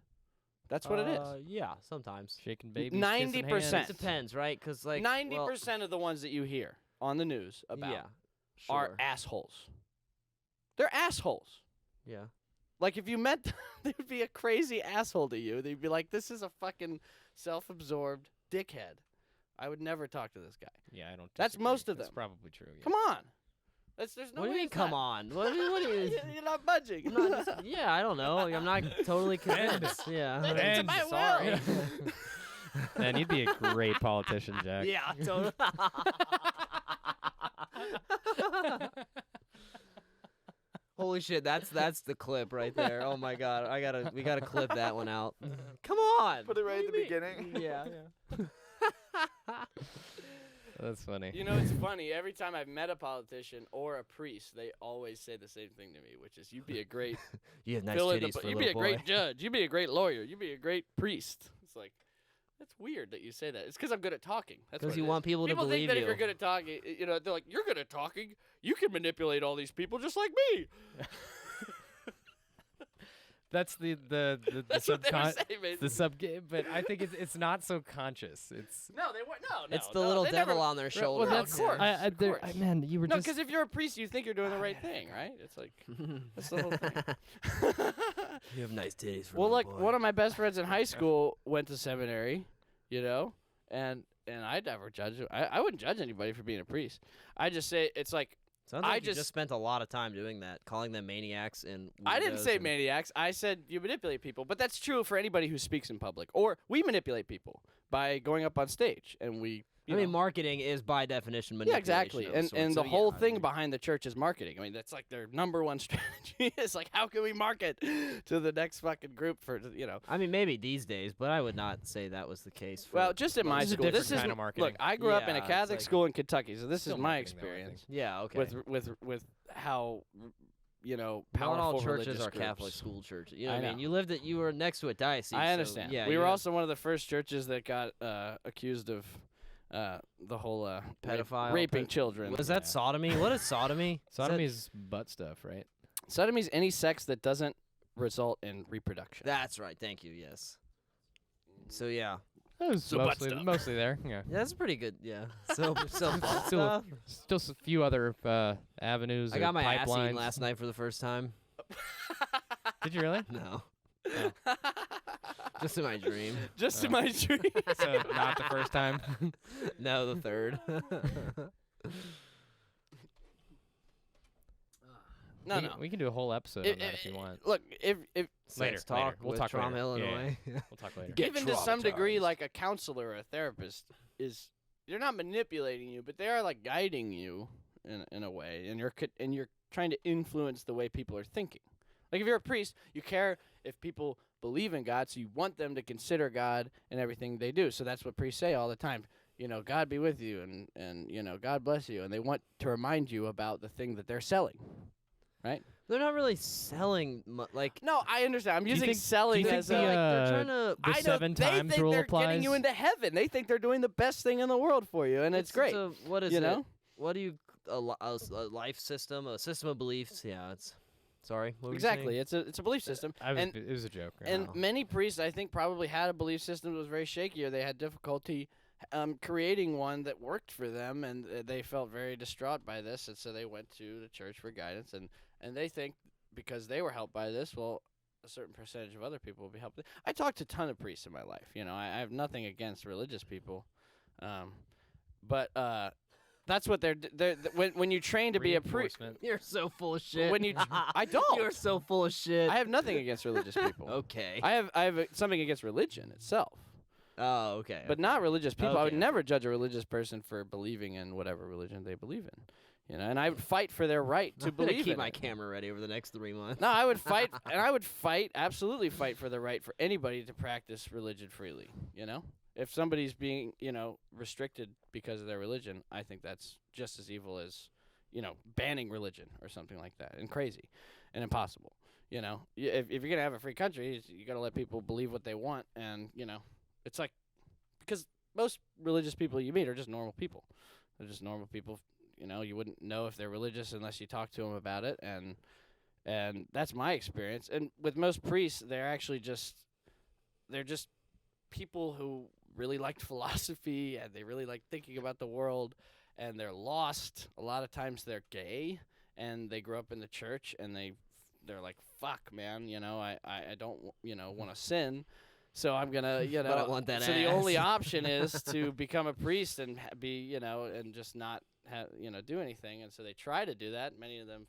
That's what it is. Yeah, sometimes. Shaking babies, 90%. kissing hands. It depends, right? Because like 90% of the ones that you hear on the news about yeah, are sure. assholes. They're assholes. Yeah. Like, if you met them, they would be a crazy asshole to you. They'd be like, this is a fucking self-absorbed dickhead. I would never talk to this guy. Yeah, I don't. That's disagree. most of That's them. probably true. Yeah. Come on. There's no What do way you mean, it's come not. on? What do you You're not budging. I'm not just, yeah, I don't know. I'm not totally convinced. Yeah. It's And my will. sorry. Man, you'd be a great politician, Jack. Yeah, totally. Holy shit, that's the clip right there. Oh my god, we gotta clip that one out. Come on. Put it right What at do the you mean? beginning. Yeah. That's funny. You know, it's funny. Every time I've met a politician or a priest, they always say the same thing to me, which is, "You'd be a great, You have nice fill in the titties bu- for a you'd be little a great boy. judge. You'd be a great lawyer. You'd be a great priest." It's like, that's weird that you say that. It's because I'm good at talking. That's Because what you it is. want people to People believe think that you. if you're good at talking, you know, they're like, "You're good at talking. You can manipulate all these people just like me." That's the That's what they were subcon saying, the basically. sub but I think it's not so conscious. It's No, they weren't. No, It's the no, little they devil never, on their shoulder. well, that's- of course. of course. man, you were No, just because if you're a priest, you think you're doing the right thing, right? It's like, that's the whole thing. You have nice titties for Well, a like, little boy. one of my best friends in high school went to seminary, you know, and I'd never judge. I wouldn't judge anybody for being a priest. I just say it's like, Sounds I like you just- just spent a lot of time doing that, calling them maniacs and I didn't weirdos say and- maniacs. I said you manipulate people, but that's true for anybody who speaks in public. Or we manipulate people by going up on stage, and we. I mean, marketing is by definition Yeah, manipulation. exactly. of And sorts, and so the whole yeah, I thing mean- behind the church is marketing. I mean, that's like their number one strategy. It's like, how can we market to the next fucking group for, you know. I mean, maybe these days, but I would not say that was the case. For Well, just in my This is a school. different This is kind of marketing. Look, I grew up in a Yeah, it's Catholic like- school in Kentucky, so this is Still my marketing, though, I think. experience yeah, okay. with how, you know, Not powerful all churches religious are Catholic groups. school churches. You know I what I mean? know. You were next to a diocese. I so, understand. yeah, we you were have also one of the first churches that got accused of the whole Pedophile, raping children. Was that Yeah. sodomy? What is sodomy? sodomy's butt stuff, right? Sodomy is any sex that doesn't result in reproduction. That's right. Thank you. Yes. So yeah, That was So butt mostly stuff. mostly there. Yeah. yeah, that's pretty good. Yeah. So butt Still, stuff. still a few other avenues. I or got my ass pipelines. eaten last night for the first time. Did you really? No, just in my dream. Just in my dream. So not the first time. No, the third. No, we, no. We can do a whole episode on that if you want. Look, if Later, Sex talk We'll with talk Trom later. Hill, Yeah, Illinois. We'll talk later. Get even to some degree, traumatized. like a counselor or a therapist is, they're not manipulating you, but they are like guiding you in a way, and you're trying to influence the way people are thinking. Like if you're a priest, you care if people believe in God, so you want them to consider God in everything they do. So that's what priests say all the time. You know, God be with you, and you know, God bless you, and they want to remind you about the thing that they're selling. They're not really selling like. No, I understand. I'm Do you using think- selling do you as think a. They're, the, like, they're trying to. the I know, 7 they times think rule they're applies? getting you into heaven. They think they're doing the best thing in the world for you, and it's great. What is you it? know? What do you a life system, a system of beliefs? Yeah, it's. Sorry. What were you Exactly. saying? It's a belief system. and it was a joke. Right? and Wow. many priests, I think, probably had a belief system that was very shaky, or they had difficulty creating one that worked for them, and they felt very distraught by this, and so they went to the church for guidance, and they think because they were helped by this, well, a certain percentage of other people will be helped. I talked to a ton of priests in my life. You know, I have nothing against religious people, but that's what they're when you train to be a priest. Reinforcement. You're so full of shit. When you, I don't. You're so full of shit. I have nothing against religious people. Okay. I have something against religion itself, Oh, okay. but not religious people. I would Okay. never judge a religious person for believing in whatever religion they believe in. You know, and I would fight for their right to I'm gonna believe keep in my it. camera ready over the next 3 months. No, I would fight, and I would fight, absolutely fight for the right for anybody to practice religion freely. You know, if somebody's being, you know, restricted because of their religion, I think that's just as evil as, you know, banning religion or something like that, and crazy, and impossible. You know, if you're gonna have a free country, you gotta let people believe what they want, and you know, it's like, because most religious people you meet are just normal people. They're just normal people. You know, you wouldn't know if they're religious unless you talk to them about it, and that's my experience. And with most priests, they're actually just they're just people who really liked philosophy and they really like thinking about the world, and they're lost. A lot of times they're gay and they grew up in the church, and they're like, fuck, man, I don't, want to sin. So I'm gonna, But I want that so the ass. only option is to become a priest and be, and just not do anything. And so they try to do that. Many of them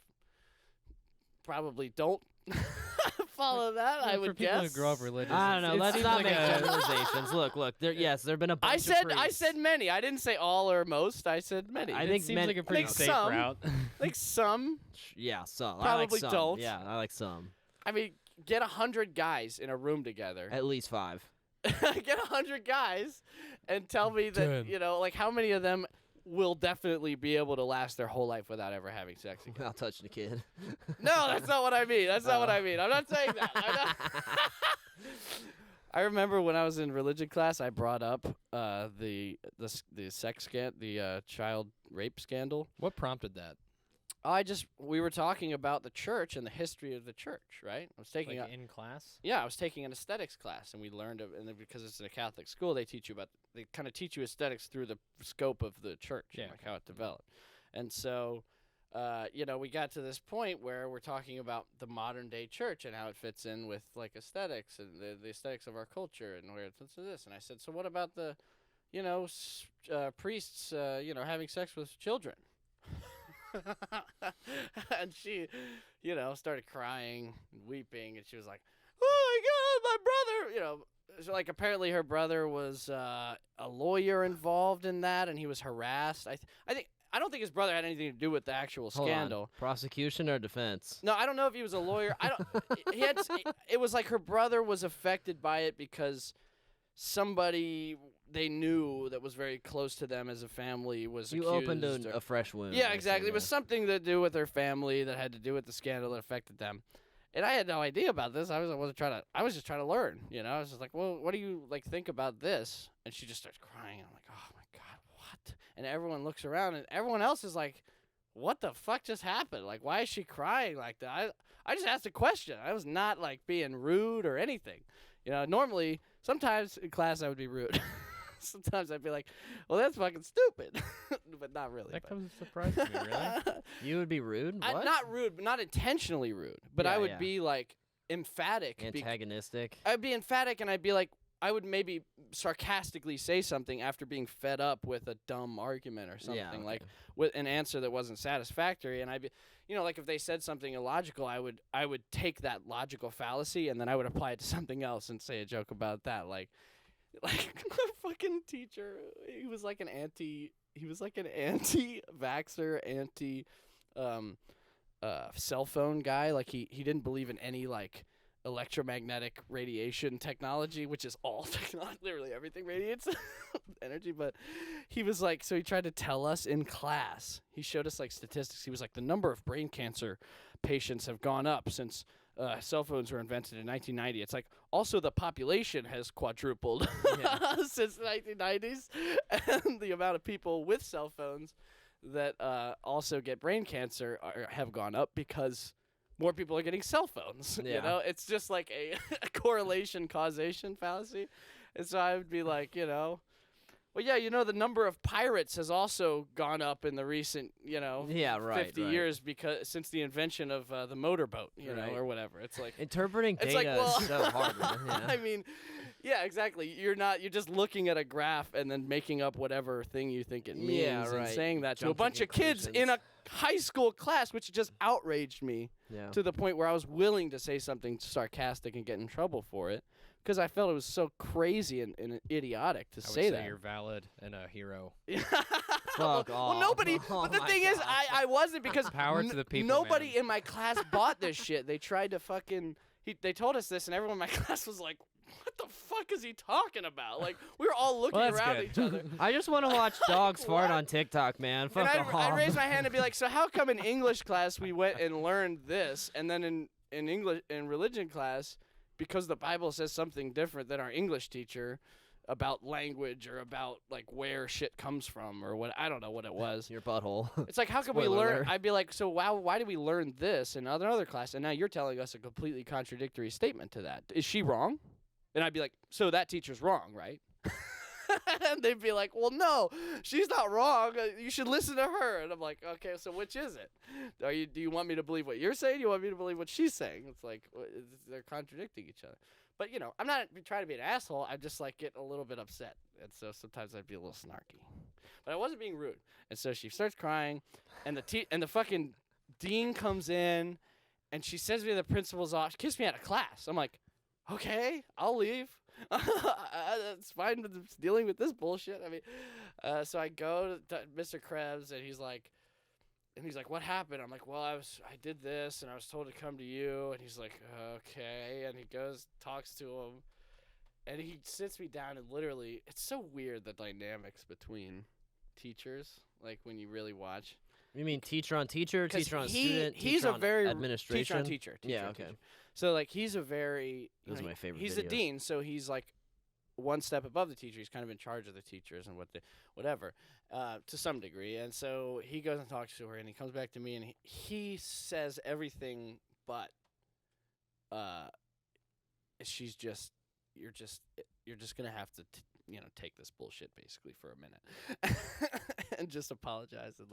probably don't follow that. I would for people guess. who grow up religious. I don't know. it Let's seems not like make a- generalizations. Look. There've been a bunch I of priests. said many. I didn't say all or most. I said many. I It think seems men- like a pretty think safe some. route. Like some. Yeah, some. I Probably like some. don't. Yeah, I like some. I mean, get 100 guys in a room together. At least 5. Get 100 guys and tell me that, Ten. like how many of them will definitely be able to last their whole life without ever having sex again. Without touching a kid. No, that's not what I mean. That's not what I mean. I'm not saying that. I remember when I was in religion class, I brought up the child rape scandal. What prompted that? We were talking about the church and the history of the church, right? I was taking Like in class? I was taking an aesthetics class, and we learned, and then because it's in a Catholic school, they kind of teach you aesthetics through the scope of the church, and Yeah, like how it developed. And so, we got to this point where we're talking about the modern day church and how it fits in with like aesthetics and the aesthetics of our culture and where it fits into this. And I said, so what about the, priests, having sex with children? And she, started crying and weeping, and she was like, "Oh my God, my brother!" So like apparently her brother was a lawyer involved in that, and he was harassed. I don't think his brother had anything to do with the actual Hold on. scandal. Prosecution or defense? No, I don't know if he was a lawyer. I don't. It was like her brother was affected by it because somebody they knew that was very close to them as a family was You accused. opened or- a fresh wound. Yeah, I see, exactly. It was yeah. something to do with her family that had to do with the scandal that affected them. And I had no idea about this. I was just trying to learn, I was just like, "Well, what do you think about this?" And she just starts crying. I'm like, "Oh my God, what?" And everyone looks around and everyone else is like, "What the fuck just happened? Like, why is she crying like that?" I just asked a question. I was not like being rude or anything. Normally, sometimes in class I would be rude. Sometimes I'd be like, "Well, that's fucking stupid," but not really. That but- comes as a surprise to me, really. You would be rude? What? Not rude, but not intentionally rude. But Yeah, I would yeah. be like emphatic. Antagonistic. I'd be emphatic, and I'd be like, I would maybe sarcastically say something after being fed up with a dumb argument or something, okay. like with an answer that wasn't satisfactory, and I'd be, like if they said something illogical, I would take that logical fallacy and then I would apply it to something else and say a joke about that, like my fucking teacher, he was like an anti-vaxxer, cell phone guy. Like he didn't believe in any like electromagnetic radiation technology, which is all technology, literally everything radiates energy. But he was like, so he tried to tell us in class, he showed us like statistics. He was like, the number of brain cancer patients have gone up since cell phones were invented in 1990. It's like also the population has quadrupled since the 1990s, and the amount of people with cell phones that also get brain cancer have gone up because more people are getting cell phones. Yeah. It's just like a correlation causation fallacy. And so I would be like, well, yeah, the number of pirates has also gone up in the recent, Yeah, right. 50 right. years because since the invention of the motorboat, Right. or whatever. It's like Interpreting it's data like, well, is so hard, man. Yeah. I mean, yeah, exactly. You're just looking at a graph and then making up whatever thing you think it means Yeah, and right. saying that to a Jumping bunch of kids in a conclusions. high school class, which just outraged me Yeah. to the point where I was willing to say something sarcastic and get in trouble for it because I felt it was so crazy and idiotic to I would say that. you're valid and a hero. Fuck well, off. nobody. Oh But the my thing is, God. I wasn't because Power to the people, Nobody man. in my class bought this shit. They tried to fucking. They told us this, and everyone in my class was like, "What the fuck is he talking about?" Like we were all looking Well, that's around good. each other. I just want to watch dogs fart what? on TikTok, man. And Fuck off. I'd raise my hand and be like, "So how come in English class we went and learned this, and then in English in religion class, because the Bible says something different than our English teacher about language or about like where shit comes from or what? I don't know what it was." Your butthole. It's like, how can we Spoiler learn? alert. I'd be like, so why did we learn this in another class? And now you're telling us a completely contradictory statement to that. Is she wrong? And I'd be like, so that teacher's wrong, right? And they'd be like, well, no, she's not wrong. You should listen to her. And I'm like, okay, so which is it? Do you want me to believe what you're saying? Do you want me to believe what she's saying? It's like they're contradicting each other. But, I'm not trying to be an asshole. I just, like, get a little bit upset. And so sometimes I'd be a little snarky. But I wasn't being rude. And so she starts crying, and the fucking dean comes in, and she sends me to the principal's office. She kissed me out of class. I'm like, okay, I'll leave. It's fine with dealing with this bullshit. I mean, so I go to Mr. Krebs, and he's like, what happened? I'm like, well, I did this, and I was told to come to you. And he's like, okay. And he goes, talks to him, and he sits me down, and literally, it's so weird, the dynamics between teachers, like when you really watch. You mean teacher on teacher, teacher on student, he's teacher a on very administration? Teacher on teacher. Yeah, okay. So, like, he's a very... Those are my favorite He's videos. a dean, so he's, like, one step above the teacher. He's kind of in charge of the teachers and whatever, to some degree. And so he goes and talks to her, and he comes back to me, and he says everything but she's just... You're just going to have to... take this bullshit basically for a minute and just apologize and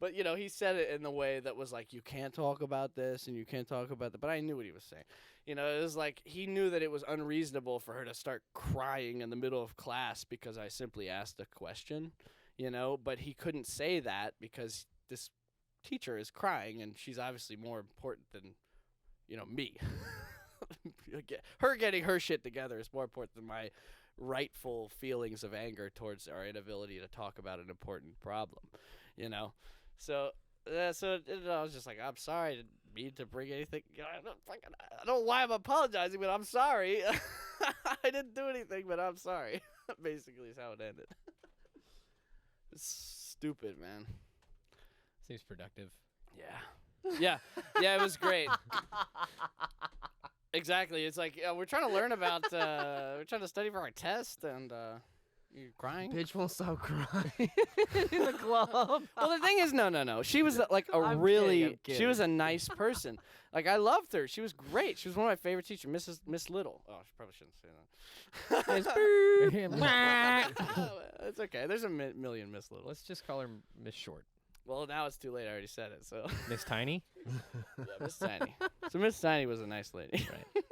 but he said it in the way that was like, you can't talk about this and you can't talk about that. But I knew what he was saying. It was like he knew that it was unreasonable for her to start crying in the middle of class because I simply asked a question, but he couldn't say that because this teacher is crying and she's obviously more important than, me. Her getting her shit together is more important than my rightful feelings of anger towards our inability to talk about an important problem, So I was just like, I'm sorry, I didn't mean to bring anything. I don't know why I'm apologizing, but I'm sorry. I didn't do anything, but I'm sorry. Basically, is how it ended. It's stupid, man. Seems productive. Yeah, it was great. Exactly. It's like we're trying to learn about. We're trying to study for our test, and you're crying. Bitch won't stop crying in the club. Well, the thing is, no. She was like a I'm really. kidding. She was a nice person. Like, I loved her. She was great. She was one of my favorite teachers, Miss Little. Oh, she probably shouldn't say that. It's okay. There's a million Miss Little. Let's just call her Miss Short. Well, now it's too late. I already said it. So Miss Tiny? yeah, Miss Tiny. So Miss Tiny was a nice lady. Right.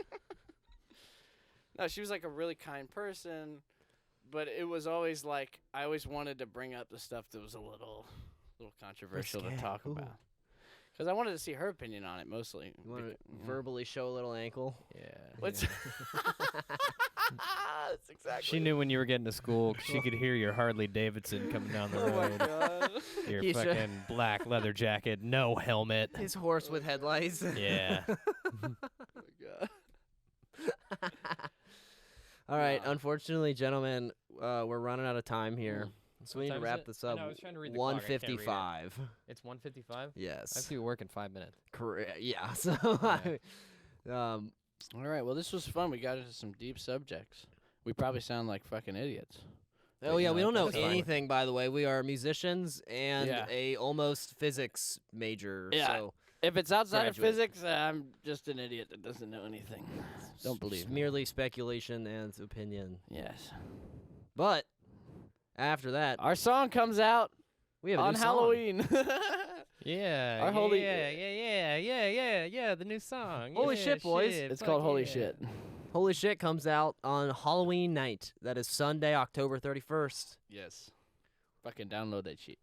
No, she was like a really kind person, but it was always like I always wanted to bring up the stuff that was a little controversial to talk about. Because I wanted to see her opinion on it mostly. You want to verbally show a little ankle? Yeah. What's That's exactly. She knew when you were getting to school. She could hear your Harley Davidson coming down the Oh my road. god. Your He should- fucking black leather jacket, no helmet. His horse with headlights. Yeah. Oh my god. All right. Wow. Unfortunately, gentlemen, we're running out of time here. So we need What to time is wrap it? this I up. know, I was trying to read the clock, I can't read it. 1:55. It's 1:55? I have Yes. to be work in 5 minutes. Correct. Yeah. So, All right. Well, this was fun. We got into some deep subjects. We probably sound like fucking idiots. oh yeah, we don't know that's fine. anything. By the way, we are musicians and Yeah. a almost physics major. Yeah. So If it's outside of Graduate. physics, I'm just an idiot that doesn't know anything. Don't believe it's me. merely speculation and opinion. Yes. But after that, Our song comes out we have a on new song. Halloween. Yeah. Our holy- Yeah. The new song. Holy Yeah, shit, boys. It's fuck called Holy yeah. Shit. Holy Shit comes out on Halloween night. That is Sunday, October 31st. Yes. Fucking download that shit.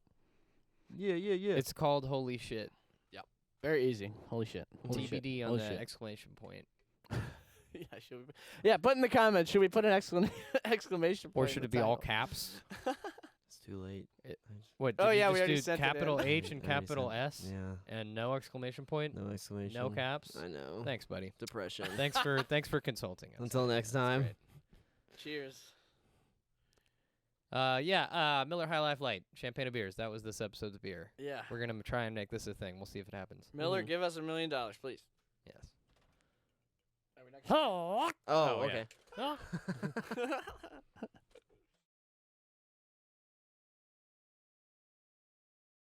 Yeah. It's called Holy Shit. Very easy. Holy shit. Holy shit. TBD on Holy the shit. exclamation point. Yeah, should we, yeah, put in the comments. Should we put an exclamation point? Or in should the it be all title? caps? It's too late. What? Oh, did you yeah, we just already do sent it capital in. H and I already capital sent- S Yeah. and no exclamation point, No exclamation. no caps. I know. Thanks, buddy. Depression. Thanks for consulting us. Until next That's time. great. Cheers. Miller High Life Light, champagne of beers. That was this episode's beer. Yeah. We're gonna try and make this a thing. We'll see if it happens. Miller, give us $1 million, please. Yes. Are we not Oh, Oh, okay. yeah.